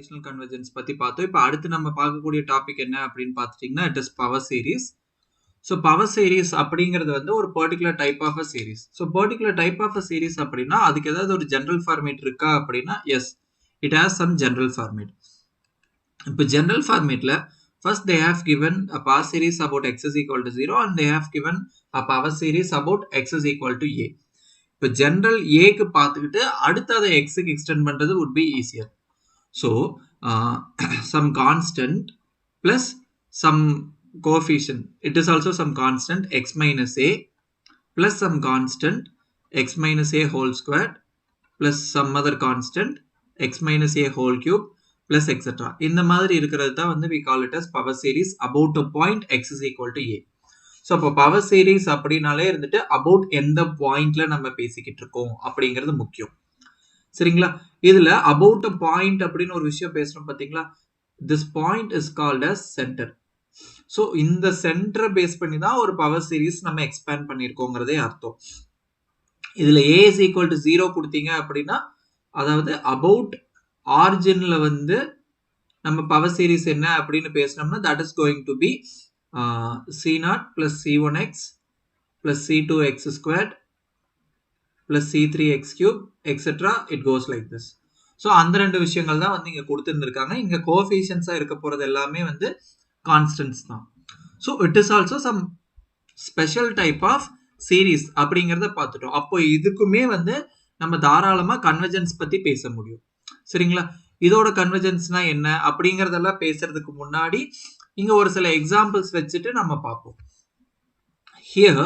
conditional convergence பத்தி பார்த்தோம். இப்போ அடுத்து நம்ம பார்க்கக்கூடிய டாபிக் என்ன அப்படின்னு பார்த்துட்டீங்கன்னா it is power series. So power series அப்படிங்கிறது வந்து ஒரு particular type of a series. So particular type of a series அப்படின்னா அதுக்கு ஏதாவது ஒரு ஜெனரல் ஃபார்மேட் இருக்கா அப்படின்னா yes, it has some general format. இப்போ ஜெனரல் ஃபார்மேட்ல first they have given a power series about x is equal to 0 and they have given a power series about x is equal to a. இப்போ general ஏக்கு பார்த்துக்கிட்டு அடுத்து அதை எக்ஸுக்கு extend பண்ணுறது would be easier. So some constant plus some coefficient, it is also some constant x minus a plus some constant x minus a whole squared plus some other constant x minus a whole cube plus etc. இந்த மாதிரி இருக்கிறது தான் வந்து we call it as power series about a point x is equal to a. So அப்போ power series அப்படின்னாலே இருந்துட்டு about எந்த பாயிண்ட்ல நம்ம பேசிக்கிட்டு இருக்கோம் அப்படிங்கிறது முக்கியம். சரிங்களா? இதுல அபவுட் அ பாயிண்ட் அப்படின்னு ஒரு விஷயம் பேசுறோம் பாத்தீங்களா? This point is called as centre. So இந்த சென்டரை பேஸ் பண்ணி தான் ஒரு பவர் சீரிஸ் நம்ம எக்ஸ்பேண்ட் பண்ணியிருக்கோங்கிறதே அர்த்தம். இதுல ஏ இஸ் ஈக்குவல் டு 0 கொடுத்தீங்க அப்படின்னா அதாவது அபவுட் ஆரிஜின்ல வந்து நம்ம பவர் சீரிஸ் என்ன அப்படின்னு பேசினோம்னா that is going to be c0 plus c1x plus c2x squared plus c3x cube etc. it goes like this. So அந்த ரெண்டு விஷயங்கள் தான் வந்து இங்க கொடுத்துருந்துருக்காங்க. இங்க கோஎஃபிஷியன்ஸா இருக்க போறது எல்லாமே வந்து கான்ஸ்டன்ட்ஸ் தான். So it is also some special type of series அப்படிங்கிறத பார்த்துட்டோம். அப்போ இதுக்குமே வந்து நம்ம தாராளமா கன்வர்ஜென்ஸ் பத்தி பேச முடியும். சரிங்களா? இதோட கன்வர்ஜென்ஸ்னா என்ன அப்படிங்கறதெல்லாம் பேசுறதுக்கு முன்னாடி இங்க ஒரு சில எக்ஸாம்பிள்ஸ் வச்சுட்டு நம்ம பார்ப்போம். Here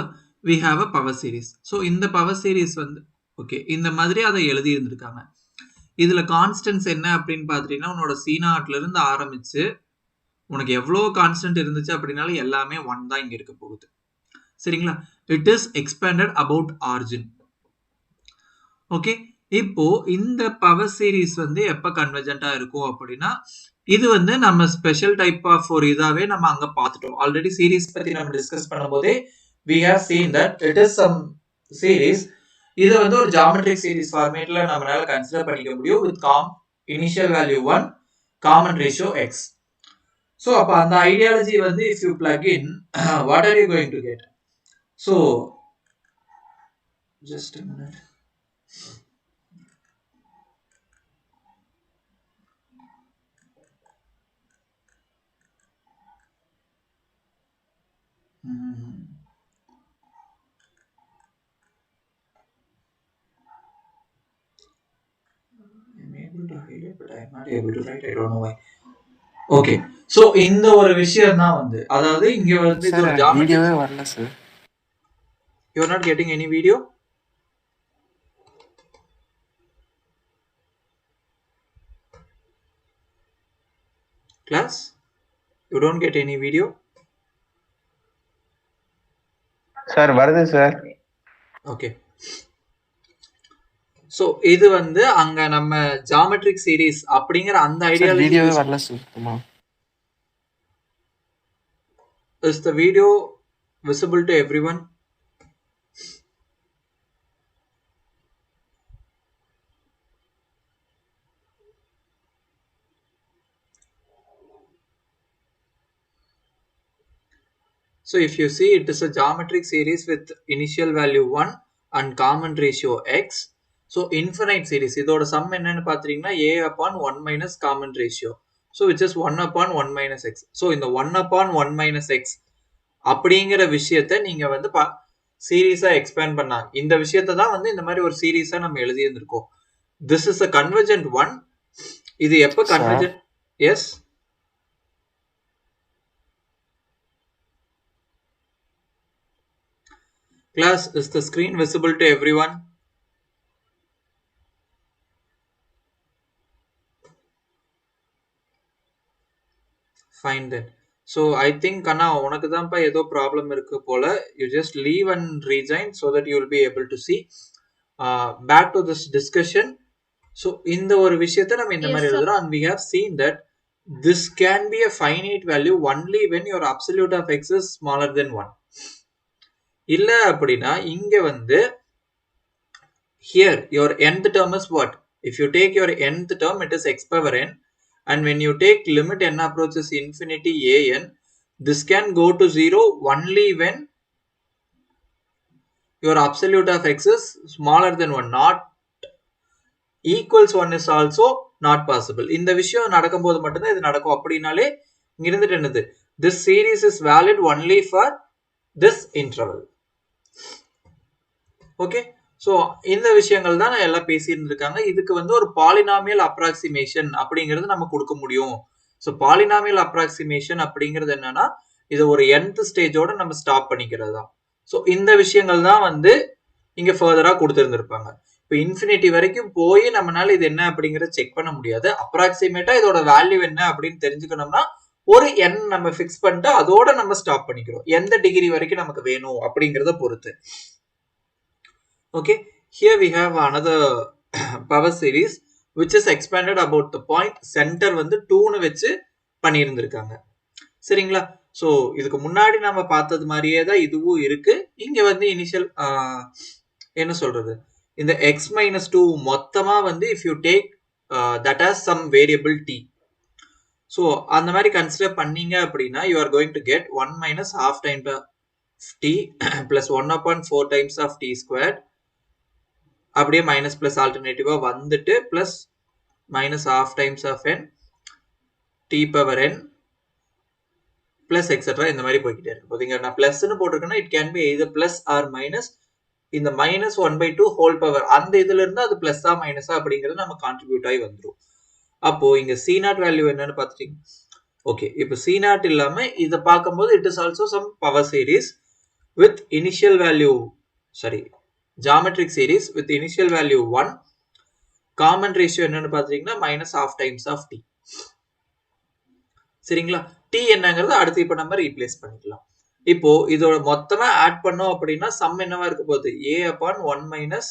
we have a power series. So இந்த பவர் சீரிஸ் வந்து ஓகே இந்த மாதிரி அதை எழுதி இருந்திருக்காங்க. இதுல கான்ஸ்டன்ட்ஸ் என்ன அப்படின்னு பாத்தீங்கன்னா உன்னோட C0ல இருந்து ஆரம்பிச்சு உனக்கு எவ்வளவு கான்ஸ்டன்ட் இருந்துச்சு அப்படின்னாலும் எல்லாமே 1 தான் இங்க இருக்க போகுது. சரிங்களா? It is expanded about origin. Okay, இப்போ இந்த பவர் சீரிஸ் வந்து எப்ப கன்வர்ஜென்ட்டா இருக்கும் அப்படின்னா இது வந்து நம்ம ஸ்பெஷல் டைப் ஆஃப் ஒரு இதாவே நம்ம அங்க பார்த்துட்டோம். ஆல்ரெடி சீரிஸ் பத்தி நம்ம டிஸ்கஸ் பண்ணும்போதே we have seen that it is some series. இது வந்து ஒரு geometric series formatல நம்மளால கன்சிடர் பண்ணிக்க முடியும் with initial value 1 common ratio x. so அப்ப அந்த ஐடியாலஜி வந்து if you plug in what are you going to get? so just a minute. I'm able to highlight but I'm not able to write. I don't know why. Okay, so இந்த ஒரு விஷயம் தான் வந்து அதாவது இங்க வந்து இது ஒரு வீடியோவே வரல sir. You are not getting any video? Class? You don't get any video? Sir வருது சார். ஓகே, சோ இது வந்து அங்க நம்ம ஜியோமெட்ரிக் சீரிஸ் அப்படிங்கற அந்த ஐடியாலஜி வீடியோவே வரல சுத்தமா. Is the video visible to everyone? So if you see it is a geometric series with initial value 1 and common ratio x. So infinite series இதோட sum என்னன்னு பாத்தீங்கன்னா a upon 1 minus common ratio. So which is 1 upon 1 minus x. So இந்த 1 upon 1 minus x அப்படிங்கிற விஷயத்தை நீங்க வந்து சீரீஸா expand பண்ணா இந்த விஷயத்தை தான் வந்து இந்த மாதிரி ஒரு சீரீஸா நம்ம எழுதி இருந்திருக்கோம். This is a convergent one. இது எப்ப convergent? Yes. Class, is the screen visible to everyone? Fine then. So I think Kanna உனக்கு தான்ப்பா ஏதோ ப்ராப்ளம் இருக்கு போல. You just leave and rejoin so that you will be able to see. Back to this discussion. So இந்த ஒரு விஷயத்தை நம்ம இந்த மாதிரி எழுதுறோம் and we have seen that this can be a finite value only when your absolute of x is smaller than 1. இல்ல அப்படின்னா இங்க வந்து here your nth term is what? If you take your nth term, it is x power n and when you take limit n approaches infinity an, this can go to 0 only when your absolute of x is smaller than 1, not equals 1 is also not possible. இந்த விஷயம் நடக்கும்போது மட்டும்தான் இது நடக்கும். அப்படினாலே இங்க இருந்துட்டு என்னது, this series is valid only for this interval. Okay, so இந்த விஷயங்கள் தான் எல்லாம் பேசி இருந்திருக்காங்க. இதுக்கு வந்து ஒரு பாலினாமியல் அப்ராக்சிமேஷன் அப்படிங்கிறது நம்ம கொடுக்க முடியும். ஸோ பாலினாமியல் அப்ராக்சிமேஷன் அப்படிங்கிறது என்னன்னா, இது ஒரு nth ஸ்டேஜோட நம்ம ஸ்டாப் பண்ணிக்கிறது தான். ஸோ இந்த விஷயங்கள் தான் வந்து இங்க ஃபர்தரா கொடுத்துருந்துருப்பாங்க. இப்போ இன்ஃபினிட்டி வரைக்கும் போய் நம்மளால இது என்ன அப்படிங்கறத செக் பண்ண முடியாது. அப்ராக்சிமேட்டா இதோட வேல்யூ என்ன அப்படின்னு தெரிஞ்சுக்கணும்னா ஒரு n நம்ம ஃபிக்ஸ் பண்ணிட்டு அதோட நம்ம ஸ்டாப் பண்ணிக்கிறோம், எந்த டிகிரி வரைக்கும் நமக்கு வேணும் அப்படிங்கறத பொறுத்து. Okay, here we have another power series which is expanded about the point center வந்து 2னு வச்சு பண்ணியிருந்திருக்காங்க. சரிங்களா? ஸோ இதுக்கு முன்னாடி நம்ம பார்த்தது மாதிரியே தான் இதுவும் இருக்கு. இங்க வந்து இனிஷியல் என்ன சொல்றது, இந்த x minus 2 மொத்தமா வந்து if you take that as some variable t. So அந்த மாதிரி கன்சிடர் பண்ணீங்க அப்படின்னா you are going to get 1 minus half times of t plus 1 upon 4 times of t squared, அப்படியே மைனஸ் பிளஸ் ஆல்டர்னேட்டிவா வந்துட்டு plus minus half times of n t power n plus etcetera இந்த மாதிரி போய்கிட்டே இருக்கு. போதீங்க, நான் பிளஸ்ன்னு போட்டிருக்கேன்னா it can be either plus or minus. இந்த மைனஸ் 1/2 ஹோல் பவர் அந்த இதுல இருந்து அது பிளஸ்ஸா மைனஸா அப்படிங்கிறது நம்ம கான்ட்ரிபியூட் ஆகி வந்துடும். அப்போ இங்க சி நாட் வேல்யூ என்னன்னு பார்த்துட்டீங்க. ஓகே, இப்போ சி நாட் இல்லாம இதை பார்க்கும்போது it is also some power series with initial value, sorry geometric series with initial value 1, common ratio என்னன்னு பாத்தீங்கன்னா minus half times of t. சரிங்களா? t என்னங்கிறது அடுத்து இப்ப நம்ம ரீப்ளேஸ் பண்ணிக்கலாம். இப்போ இதோட மொத்தமா ஆட் பண்ணோம் அப்படின்னா சம் என்னவா இருக்க போகுது, a upon 1 minus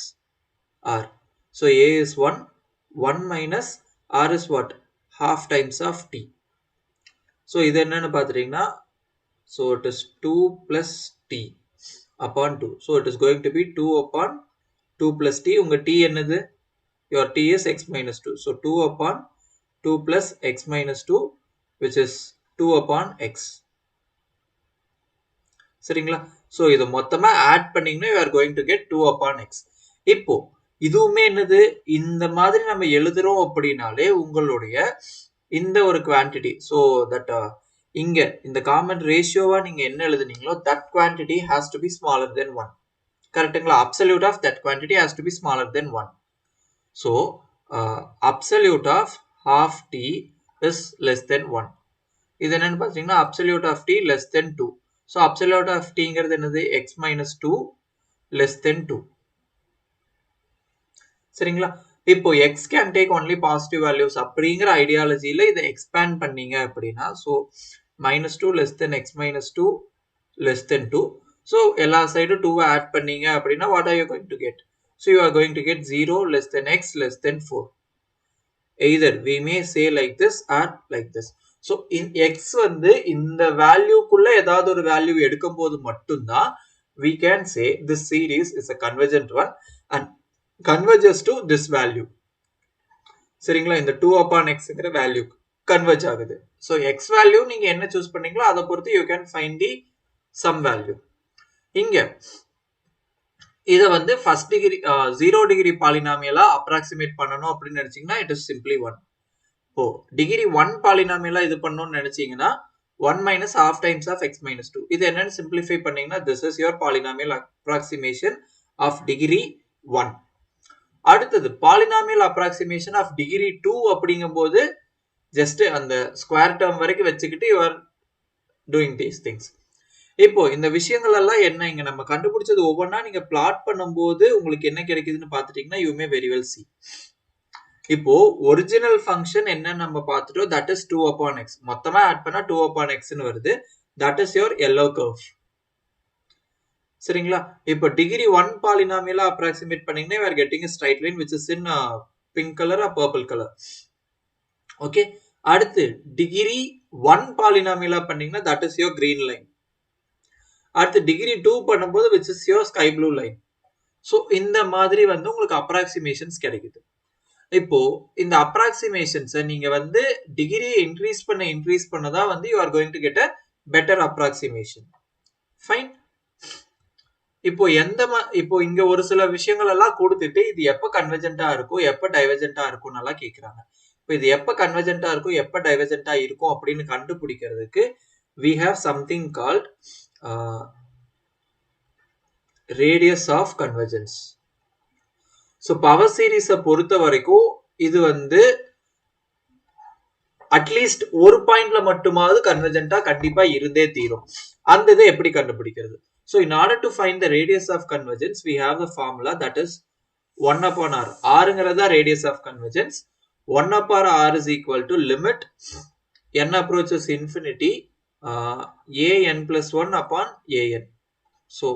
r. so a is 1, 1 minus r is what, half times of t. so இது என்னன்னு பாத்தீங்கன்னா, so it is 2 plus t upon 2. so it is going to be 2 upon 2 plus t. unga t என்னது, your t is x minus 2. so 2 upon 2 plus x minus 2 which is 2 upon x. சரிங்களா? so இது மொத்தமா add பண்ணீங்கன்னா you are going to get 2 upon x. இப்போ இதுவுமே என்னது, இந்த மாதிரி நம்ம எழுதுறோம் அப்படினாலே உங்களுடைய இந்த ஒரு குவான்டிட்டி, so that இங்க இந்த காமன் ரேஷியோவா நீங்க என்ன எழுதுனீங்களோ that quantity has to be smaller than 1. கரெக்ட்டுங்களா? absolute of that quantity has to be smaller than 1. so absolute of half t is less than 1. இது என்னன்னு பாத்தீங்கன்னா absolute of t less than 2. so absolute of t ங்கிறது என்னது, x minus 2 less than 2. சரிங்களா? இப்போ x can take only positive values அப்படிங்கிற ஐடியாலஜியில இதை expand பண்ணீங்க அப்படின்னா, so minus 2 less than x minus 2 less than 2. so எல்லா சைடும் 2 ஆட் பண்ணீங்க அப்படின்னா what are you going to get? so you are going to get 0 less than x less than 4. either we may say like this or like this. so in x வந்து இந்த வேல்யூக்குள்ள ஏதாவது ஒரு value எடுக்கும் போது மட்டும்தான் we can say this series is a convergent one and converges to this value. சரிங்களா? இந்த 2 upon xங்கிற value converge ஆகுது. so x வேல்யூ நீங்க என்ன சூஸ் பண்ணீங்களோ அதை பொறுத்து you can find the sum value. இங்க இதை வந்து ஃபர்ஸ்ட் டிகிரி 0 டிகிரி பாலினாமியலா அப்ராக்சிமேட் பண்ணணும் அப்படின்னு நினைச்சீங்கன்னா it is simply 1. இப்போ டிகிரி 1 பாலினாமியலா இது பண்ணணும்னு நினைச்சீங்கன்னா 1 minus half times of x minus 2. இது என்னன்னு சிம்பிளிஃபை பண்ணீங்கன்னா this is your polynomial approximation of degree 1. அடுத்தது பாலினாமியல் அப்ராக்சிமேஷன் ஆஃப் டிகிரி 2 அப்படிங்கும்போது ஜஸ்ட் அந்த ஸ்கொயர் டேர்ம் வரைக்கும் வச்சுக்கிட்டு you are doing these things. இப்போ இந்த விஷயங்கள் எல்லாம் என்ன, இங்க நம்ம கண்டுபிடிச்சது ஒவ்வொன்றா நீங்க பிளாட் பண்ணும்போது உங்களுக்கு என்ன கிடைக்குதுன்னு பாத்துட்டீங்கன்னா you may very well see. இப்போ ஒரிஜினல் ஃபங்க்ஷன் என்ன நம்ம பார்த்துட்டோம், that is 2 upon x. மொத்தமா ஆட் பண்ணா 2 upon x ன்னு வருது. that is your yellow curve. சரிங்களா? இப்போ டிகிரி 1 பாலினாமியலா அப்ராக்சிமேட் பண்ணீங்கன்னா you are getting a straight line which is in pink color or purple color. Okay, அடுத்து டிகிரி 1 பாலினாமியலா பண்ணீங்கன்னா that is your green line. அடுத்து degree 2 பண்ணும்போது which is your sky blue line. so இந்த மாதிரி வந்து உங்களுக்கு approximations கிடைக்குது. இப்போ இந்த அப்ராக்சிமேஷன்ஸை நீங்க வந்து டிகிரியை இன்க்ரீஸ் பண்ணதான் வந்து you are going to get a better approximation. Fine. இப்போ இப்போ இங்க ஒரு சில விஷயங்கள் எல்லாம் கொடுத்துட்டு இது எப்ப கன்வர்ஜென்டா இருக்கும் எப்ப டைவர்ஜென்டா இருக்கும் எல்லாம் கேக்குறாங்க. இப்போ இது எப்ப கன்வர்ஜென்டா இருக்கும் எப்ப டைவர்ஜென்டா இருக்கும் அப்படின்னு கண்டுபிடிக்கிறதுக்கு we have something called radius of convergence. So power சீரீஸை பொறுத்த வரைக்கும் இது வந்து அட்லீஸ்ட் ஒரு பாயிண்ட்ல மட்டுமாவது கன்வர்ஜென்டா கண்டிப்பா இருந்தே தீரும். அந்த இதை எப்படி கண்டுபிடிக்கிறது? So in order to find the radius of convergence, we have the formula that is 1 upon r. Rங்கிறதா radius of convergence. 1 upon r is equal to limit n approaches infinity an plus 1 upon an. So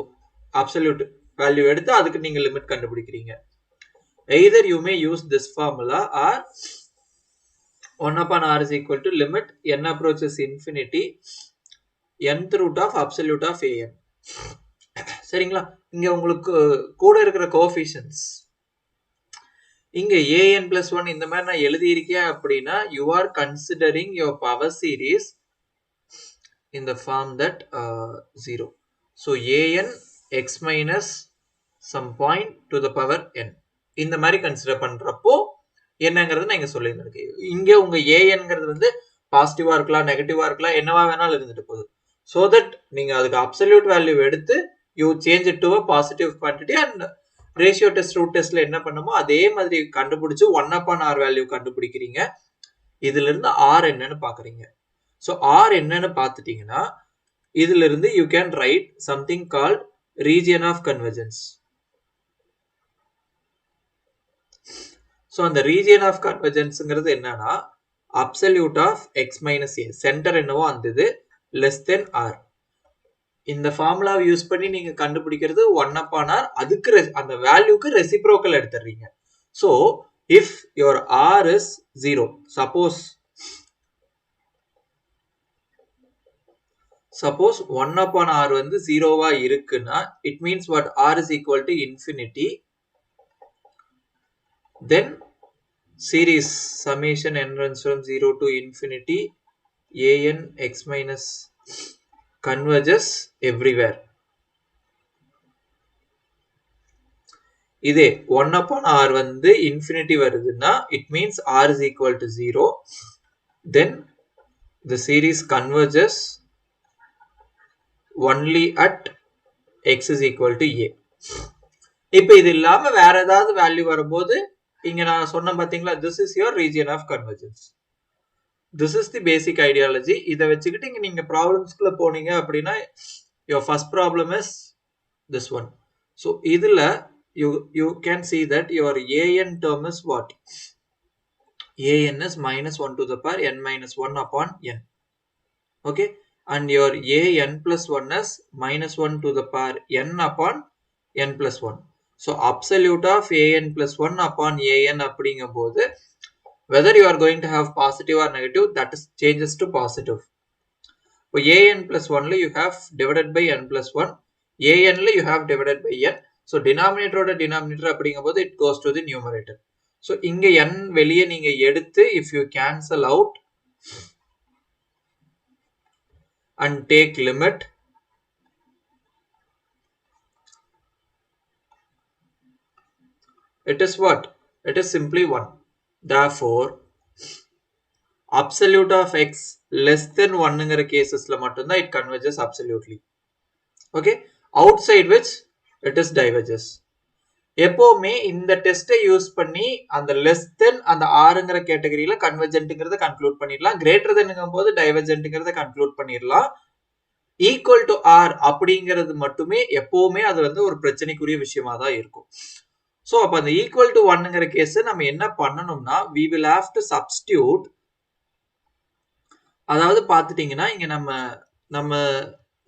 absolute value எடுத்து அதுக்கு நீங்க limit கண்டுபிடிக்கிறீங்க. Either you may use this formula or 1 upon r is equal to limit n approaches infinity nth root of absolute of an. சரிங்களா? இங்க உங்களுக்கு கூட இருக்கிற coefficients இங்க an plus 1 இந்த மாதிரி நான் எழுதி இருக்கேன் அப்படின்னா you are considering your power series in the form that 0. So an x minus some point to the power n இந்த மாதிரி கன்சிடர் பண்றப்போ என்னங்கிறது நான் இங்க சொல்லியிருக்கேன். இங்க உங்க ஏஎன்ங்கிறது வந்து பாசிட்டிவா இருக்கலாம் நெகட்டிவா இருக்கலாம் என்னவா வேணாலும் இருந்துட்டு போகுது. ஸோ தட் நீங்க அதுக்கு அப்சல்யூட் வேல்யூ எடுத்து you change it to a positive quantity and ratio test root டெஸ்ட்ல என்ன பண்ணுமோ அதே மாதிரி கண்டுபிடிச்சு 1 upon r வேல்யூ கண்டுபிடிக்கிறீங்க. இதுல இருந்து r என்னன்னு பாக்குறீங்க. ஸோ r என்னன்னு பார்த்துட்டீங்கன்னா இதுல இருந்து you can write something called region of convergence. So அந்த ரீஜியன் ஆஃப் கன்வர்ஜென்ஸ்ங்கிறது என்னன்னா absolute of x minus a centre என்னவோ அந்த இது லெஸ் தென் ஆர். இந்த ஃபார்முலாவை யூஸ் பண்ணி நீங்க கண்டுபிடிக்கிறது 1 upon r. அதுக்கு அந்த வேல்யூக்கு ரெசிப்ரோக்கல் எடுத்துறீங்க. So if your R is 0, suppose 1 upon r வந்து 0வா இருக்குன்னா it means what r is equal to infinity. Then series summation n runs from 0 to infinity an x minus converges everywhere. இதே 1 upon r வந்து infinity வருதுன்னா it means r is equal to 0. Then the series converges only at x is equal to a. இப்போ இது இல்லாம வேற ஏதாவது value வரும்போது இங்க நான் சொன்ன பாத்தீங்களா this is your region of convergence. This is the basic ideology. இதை வச்சுக்கிட்டு இங்க நீங்க ப்ராப்ளம்ஸ்க்குள்ள போனீங்க அப்படின்னா your first problem is this one. So இதுல you can see that your an term is what? An is minus 1 to the power n minus 1 upon n. Okay, and your an plus 1 is minus 1 to the power n upon n plus 1. So absolute of an plus 1 upon an அப்படிங்கும்போது whether you are going to have positive or negative, that is changes to positive. So an plus 1 you have divided by n plus 1, an you have divided by n. So denominator oda denominator அப்படிங்கும்போது it goes to the numerator. So இங்க n வெளியே நீங்க எடுத்து if you cancel out and take limit, it is what? It is simply 1. Therefore absolute of x less than 1ங்கிற கேசஸ்ல மட்டும்தான் it converges absolutely. Okay, outside which it is diverges. எப்பவுமே இந்த டெஸ்ட்டை use பண்ணி அந்த லெஸ் தென் அந்த ஆறுங்கிற கேட்டகரியில கன்வர்ஜென்ட்ங்கிறத conclude பண்ணிடலாம். Greater தென்னுங்கும் போது டைவர்ஜென்ட்ங்கிறத கன்க்ளூட் பண்ணிடலாம். ஈக்குவல் டு ஆர் அப்படிங்கிறது மட்டுமே எப்பவுமே அது வந்து ஒரு பிரச்சனைக்குரிய விஷயமா தான் இருக்கும். ஸோ அப்போ அந்த ஈக்குவல் டு 1ங்கிற கேஸ் நம்ம என்ன பண்ணணும்னா we will have to substitute. அதாவது பார்த்துட்டீங்கன்னா இங்க நம்ம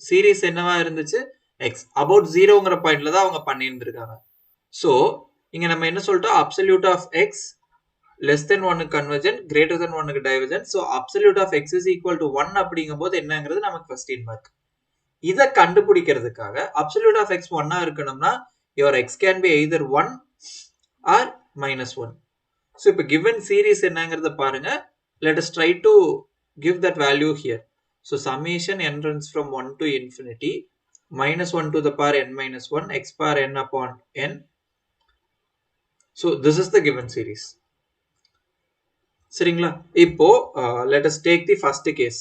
சீரீஸ் என்னவா இருந்துச்சு எக்ஸ் அபவுட் 0ங்கிற பாயிண்ட்ல தான் அவங்க பண்ணியிருந்திருக்காங்க. ஸோ இங்க நம்ம என்ன சொல்லிட்டோம் absolute of x less than 1க்கு கன்வர்ஜென்ட் கிரேட்டர் தென் 1க்கு divergent. So absolute of x is equal to 1 அப்படிங்கும் போது என்னங்கிறது நமக்கு கொஸ்டின் மார்க். இதை கண்டுபிடிக்கிறதுக்காக அப்சல்யூட் ஆஃப் எக்ஸ் 1 இருக்கணும்னா your x can be either 1 or minus 1. So இப்போ given series என்னங்கிறத பாருங்க. Let us try to give that value here. So summation n runs from 1 to infinity minus 1 to the power n minus 1 x power n upon n. So this is the given series. சரிங்களா? இப்போ let us take the first case.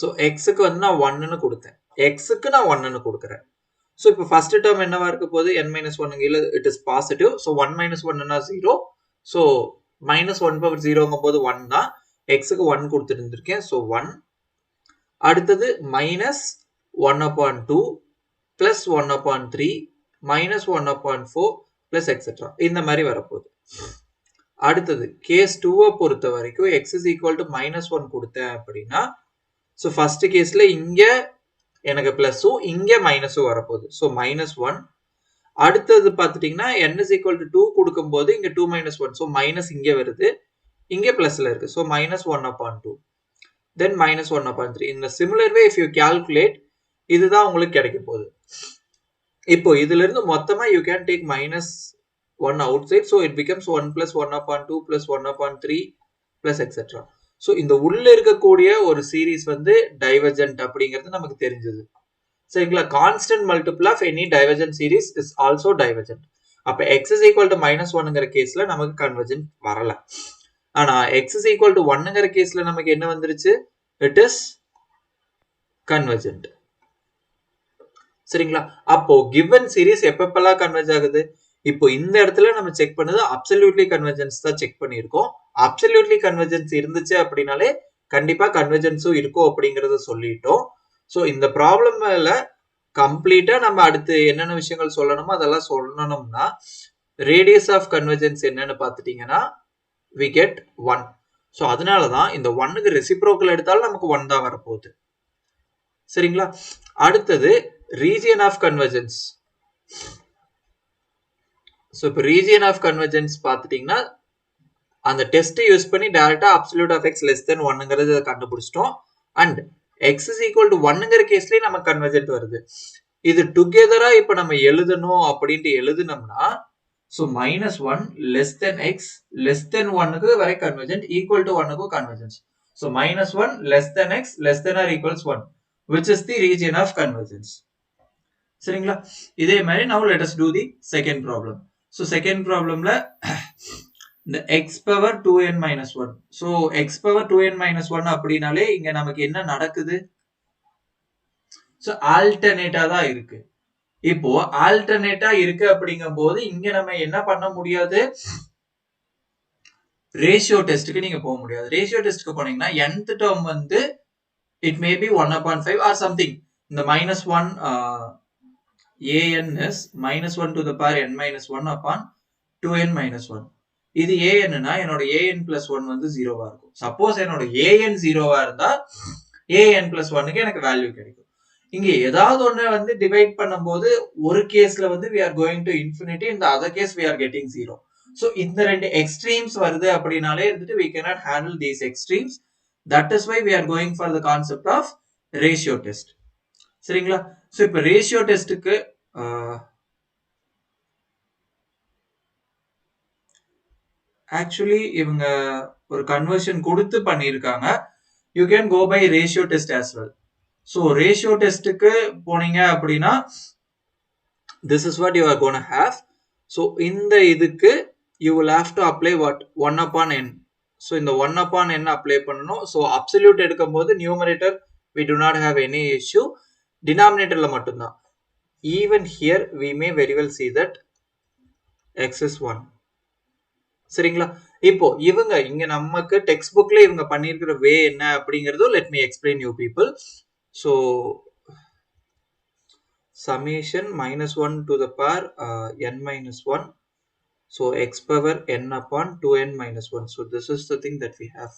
So xக்கு வந்து நான் 1ன்னு கொடுத்தேன். xக்கு நான் 1ன்னு கொடுக்கிறேன். So இப்போ first term என்னவா இருக்க போகுது? n minus 1 கீழ it is positive. So 1 minus 1 னா 0. So minus 1 power 0ங்கும் போது 1 தான். xக்கு 1 கொடுத்திருந்திருக்கேன். So 1. அடுத்தது minus 1 upon 2 plus 1 upon 3 minus 1 upon 4 plus etc. இந்த மாதிரி வரப்போகுது. அடுத்தது கேஸ் 2 பொறுத்த வரைக்கும் x is equal to minus 1 கொடுத்தேன் அப்படின்னா ஸோ ஃபர்ஸ்ட் கேஸ்ல இங்க எனக்கு பிளஸும் இங்க மைனஸும் வரப்போகுது. So minus 1. அடுத்தது பார்த்துட்டீங்கன்னா n is equal to 2 கொடுக்கும்போது இங்க 2 minus 1. ஸோ மைனஸ் இங்க வருது, இங்க பிளஸ்ல இருக்கு. So minus 1 upon 2 then minus 1 upon 3. இந்த similar way if you calculate இதுதான் உங்களுக்கு கிடைக்க போகுது. இப்போ இதுல இருந்து மொத்தமா you can take minus 1 outside, so it becomes 1 plus 1 upon 2 plus 1 upon 3 plus etc. So இந்த உள்ள இருக்கக்கூடிய ஒரு சீரிஸ் வந்து டைவர்ஜென்ட் அப்படிங்கிறது நமக்கு தெரிஞ்சது. சரிங்களா? Constant multiple of any divergent series is also divergent. அப்ப x is equal to minus 1ங்கிற கேஸ்ல நமக்கு கன்வர்ஜென்ட் வரல. ஆனா x is equal to 1ங்கிற கேஸ்ல நமக்கு என்ன வந்துருச்சு? It is convergent. சரிங்களா? அப்போ given series எப்பப்பெல்லாம் கன்வர்ஜ் ஆகுது? இப்போ இந்த இடத்துல நம்ம செக் பண்ணது அப்சல்யூட்லி கன்வர்ஜென்ஸ் தான் செக் பண்ணியிருக்கோம். அப்சல்யூட்லி கன்வர்ஜென்ஸ் இருந்துச்சு அப்படின்னாலே கண்டிப்பா கன்வர்ஜென்ஸும் இருக்கும் அப்படிங்கறத சொல்லிட்டோம். ஸோ இந்த ப்ராப்ளம்ல கம்ப்ளீட்டா நம்ம அடுத்து என்னென்ன விஷயங்கள் சொல்லணுமோ அதெல்லாம் சொல்லணும்னா ரேடியஸ் ஆஃப் கன்வர்ஜென்ஸ் என்னன்னு பார்த்துட்டீங்கன்னா we get 1. ஸோ அதனாலதான் இந்த 1க்கு ரெசிப்ரோக்கல் எடுத்தாலும் நமக்கு 1 தான் வரப்போகுது. சரிங்களா? அடுத்தது ரீஜியன் ஆஃப் கன்வர்ஜென்ஸ். ஸோ இப்போ ரீஜியன் ஆஃப் கன்வர்ஜென்ஸ் பார்த்துட்டீங்கன்னா அந்த டெஸ்ட் யூஸ் பண்ணி டைரக்டா absolute of x less than 1ங்கிறத கண்டுபிடிச்சிட்டோம். And x is equal to 1ங்கிற கேஸ்லயே நமக்கு கன்வர்ஜென்ட் வருது. இது டுகெதரா இப்ப நம்ம எழுதணும் அப்படின்ட்டு எழுதுனோம்னா so minus 1 less than x less than 1க்கு வரை கன்வர்ஜென்ட், ஈக்குவல் டு 1க்கும் convergence. So minus 1 less than x less than or equals 1 which is the region of convergence. சரிங்களா? இதே மாதிரி now let us do the second problem. So second problemல the x power 2n minus 1. So x power 2n minus 1 அப்படினாலே இங்க நமக்கு என்ன நடக்குது? So alternate தான் இருக்கு. இப்போ alternate இருக்கு அப்படிங்கும்போது இங்க நம்ம என்ன பண்ண முடியாது? ரேஷியோ டெஸ்ட்க்கு நீங்க போக முடியாது. ரேஷியோ டெஸ்ட்க்கு போனீங்கன்னா nth term வந்து it may be 1 upon 5 or something. The minus 1 an is minus 1 to the power n minus 1 upon 2n minus 1. இது an னா என்னோட an plus 1 வந்து 0வா இருக்கும். சப்போஸ் என்னோட an 0வா இருந்தா an plus 1க்கு எனக்கு வேல்யூ கிடைக்கும். இங்க ஏதாவது ஒண்ணு வந்து டிவைட் பண்ணும்போது ஒரு கேஸ்ல வந்து we are going to infinity, in the other case we are getting 0. So இந்த ரெண்டு எக்ஸ்ட்ரீம்ஸ் வருது அப்படினாலே இருந்துட்டு we cannot handle these extremes. That is why we are going for the concept of ratio test. சரிங்களா? So இப்ப ratio டெஸ்ட்க்கு actually இவங்க ஒரு conversion கொடுத்து பண்ணிருக்காங்க. You can go by ratio test as well. So ratio testக்கு போனீங்க அப்படின்னா this is what you are going to have. So இந்த இதுக்கு you will have to apply what? 1 upon n. So இந்த 1 upon n apply பண்ணணும். So absolute எடுக்கும்போது numerator we do not have any issue. Denominatorல மட்டும்தான். Even here we may very well see that x is 1. சரிங்களா? இப்போ இவங்க இங்க நமக்கு text புக்ல இவங்க பண்ணியிருக்கிற வே என்ன அப்படிங்கறதும் let me explain you people. So summation minus 1 to the power n minus 1. So x power n upon 2n minus 1. So this is the thing that we have,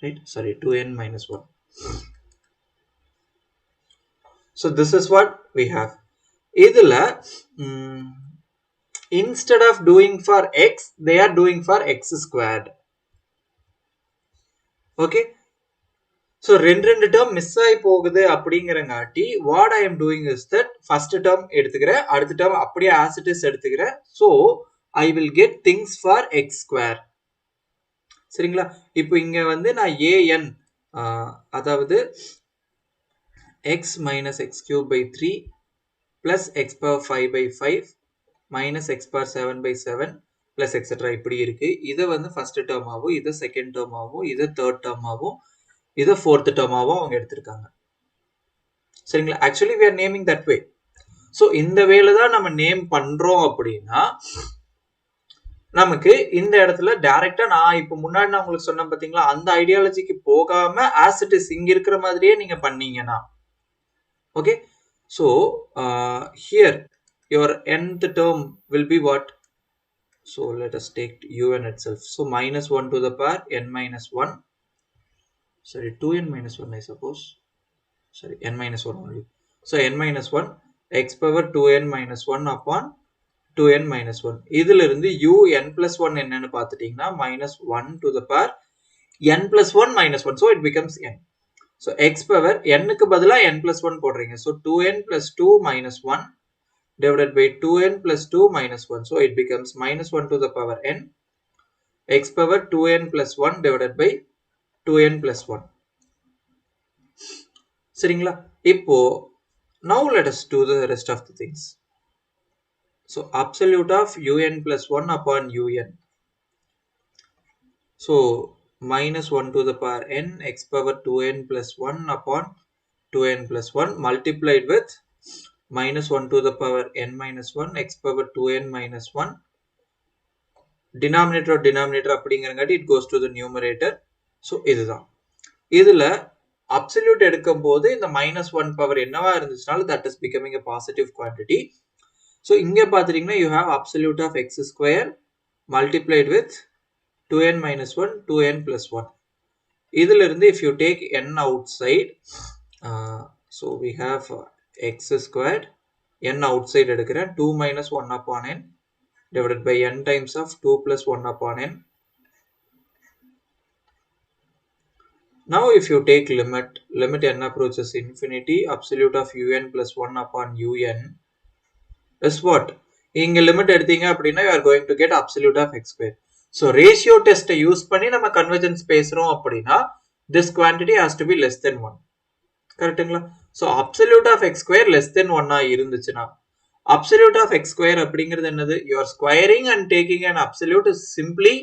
right? Sorry, 2n minus 1. So this is what we have. இதுல instead of doing for x, they are doing for x squared. Okay. So ரெண்டு term miss ஆகி போகுது அப்படிங்கறங்காட்டி what I am doing is that first term எடுத்துக்கிறேன், அடுத்த term அப்படியே as it is எடுத்துக்கிறேன். So I will get things for x square. சரிங்களா? இப்போ இங்க வந்து நான் an அதாவது x minus x cube by 3 plus x power 5 by 5 minus x power 7 by 7 plus etc. இப்படி இருக்கு. இதை வந்து ஃபர்ஸ்ட் டேர்ம் ஆகும், இதை செகண்ட் டேர்ம் ஆகும், இதை தேர்ட் டேர்ம் ஆகும், இதை ஃபோர்த் டேர்ம் ஆகும் அவங்க எடுத்திருக்காங்க. சரிங்களா? Actually we are naming that way. So இந்த வேலை தான் நம்ம நேம் பண்றோம் அப்படின்னா நமக்கு இந்த இடத்துல டைரக்டா நான் இப்போ முன்னாடி நான் உங்களுக்கு சொன்னேன் பாத்தீங்களா, அந்த ஐடியாலஜிக்கு போகாம ஆஸ் இட் இஸ் இங்க இருக்கிற மாதிரியே நீங்க பண்ணீங்கன்னா okay. So here your nth term will be what? So let us take un itself. So minus 1 to the power n minus 1. Sorry, 2n minus 1 I suppose. Sorry, n minus 1 only. So n minus 1 x power 2n minus 1 upon 2n minus 1. இதில் இருந்து un plus 1 என்னன்னு பார்த்துட்டீங்கன்னா minus 1 to the power n plus 1 minus 1. So it becomes n. So x power nக்கு பதிலா n plus 1 போடுறீங்க. So 2n plus 2 minus 1 divided by 2n plus 2 minus 1. So it becomes minus 1 to the power n x power 2n plus 1 divided by 2n plus 1. சரிங்களா? இப்போ now let us do the rest of the things. So absolute of un plus 1 upon un. So minus 1 to the power n x power 2n plus 1 upon 2n plus 1 multiplied with minus 1 to the power n minus 1 x power 2n minus 1. Denominator அப்படிங்கிறங்காட்டி it goes to the numerator. So இதுதான். இதுல absolute எடுக்கும் போது இந்த minus 1 power என்னவா இருந்துச்சுனாலும் that is becoming a positive quantity. So இங்க பாத்தீங்கன்னா you have absolute of x square multiplied with 2n minus 1 2n plus 1. இதுல இருந்து if you take n outside, so we have x squared, n outside எடுக்கிறேன் 2 minus 1 upon n divided by n times of 2 plus 1 upon n. Now if you take limit n approaches infinity, absolute of un plus 1 upon un is what? இங்க limit எடுத்தீங்க அப்படின்னா you are going to get absolute of x square. So ratio test use பண்ணி நம்ம convergence பேசுறோம் அப்படின்னா this quantity has to be less than 1. கரெக்ட்டுங்களா? So absolute of x square less than 1 இருந்துச்சுன்னா absolute of x square அப்படிங்கிறது என்னது? You are squaring and taking an absolute is simply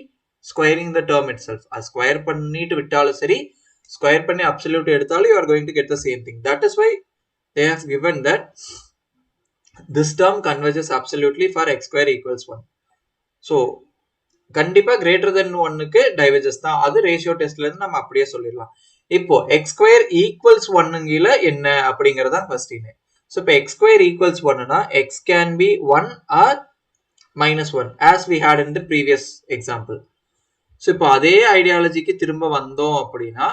squaring the term itself. அது square பண்ணிட்டு விட்டாலும் சரி, square பண்ணி absolute எடுத்தாலும் you are going to get the same thing. That is why they have given that this term converges absolutely for x square equals 1. So கண்டிப்பா greater than 1க்கு diverges தான். அது ரேஷியோ டெஸ்ட்ல இருந்து நம்ம அப்படியே சொல்லிடலாம். இப்போ x square equals 1ங்கில என்ன அப்படிங்கறத क्वेश्चन. So இப்போ x square equals 1னா x can be 1 or minus 1 as we had in the previous example. So இப்போ அதே ஐடியாலஜிக்கு திரும்ப வந்தோம் அப்படின்னா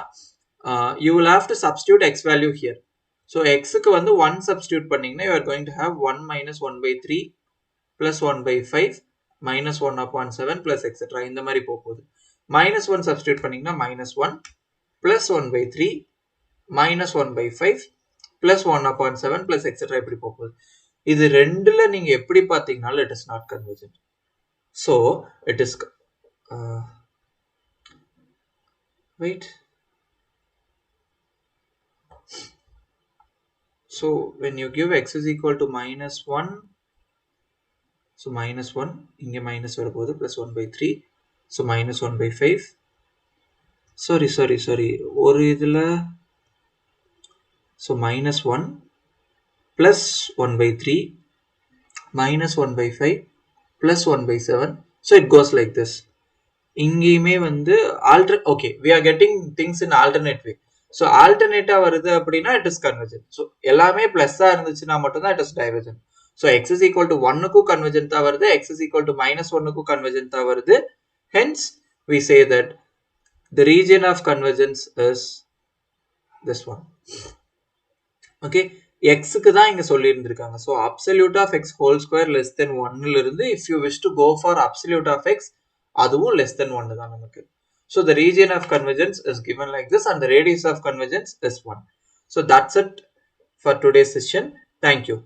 you will have to substitute x value here. So x க்கு வந்து 1 substitute பண்ணீங்கன்னா you are going to have 1 minus 1 by 3 plus 1 by 5 minus 1 upon 7 plus etc. இந்த மாதிரி போகுது. minus 1 substitute பண்ணீங்கன்னா minus 1 plus 1 by 3 minus 1 by 5 plus 1 upon 7 plus etc. இப்படி போகுது. இது ரெண்டுல நீங்க எப்படி பார்த்தீங்கனாலும் it is not convergent. So it is wait. So when you give x is equal to minus 1, so minus 1 இங்க minus வரப்போகுது plus 1 by 3, so minus 1 by 5. sorry ஒரு இதுல so minus 1 plus 1 by 3 minus 1 by 5 plus 1 by 7. So it goes like this. இங்கேயுமே வந்து okay, we are getting things in alternate way. So alternate வருது அப்படின்னா it is convergent. So எல்லாமே பிளஸ்ஸா இருந்துச்சுன்னா மட்டும்தான் it is divergent. So x is equal to 1க்கும் convergent தான் வருது, x is equal to minus 1க்கும் convergent தான் வருது. Hence we say that the region of convergence is this one. Okay, x க்கு தான் இங்க சொல்லி இருந்திருக்காங்க. So absolute of x whole square less than 1ல இருந்து if you wish to go for absolute of x, அதுவும் less than 1 தான் நமக்கு. So the region of convergence is given like this and the radius of convergence is 1. So that's it for today's session. Thank you.